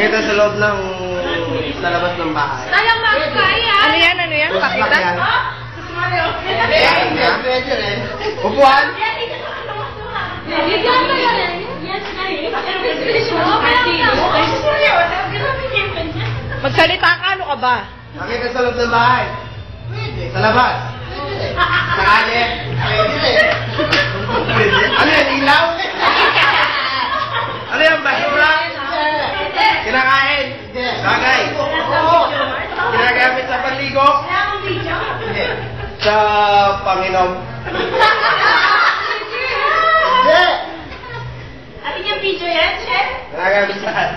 Makita sa loob ng... sa labas ng bahay. Sayang makakaya. Ano yan? Ano yan? Pakita? Upuan? Magsalita ka, ano ka ba? Makita sa loob ng bahay. Sa labas. Sa kanya. Ano yan? Ilaw? Ano yan? Basura? Kinakain? Bagay? Ginagamit sa panligo? Sa Panginoon? Ating yung video yan, Chef? Ginagamit saan?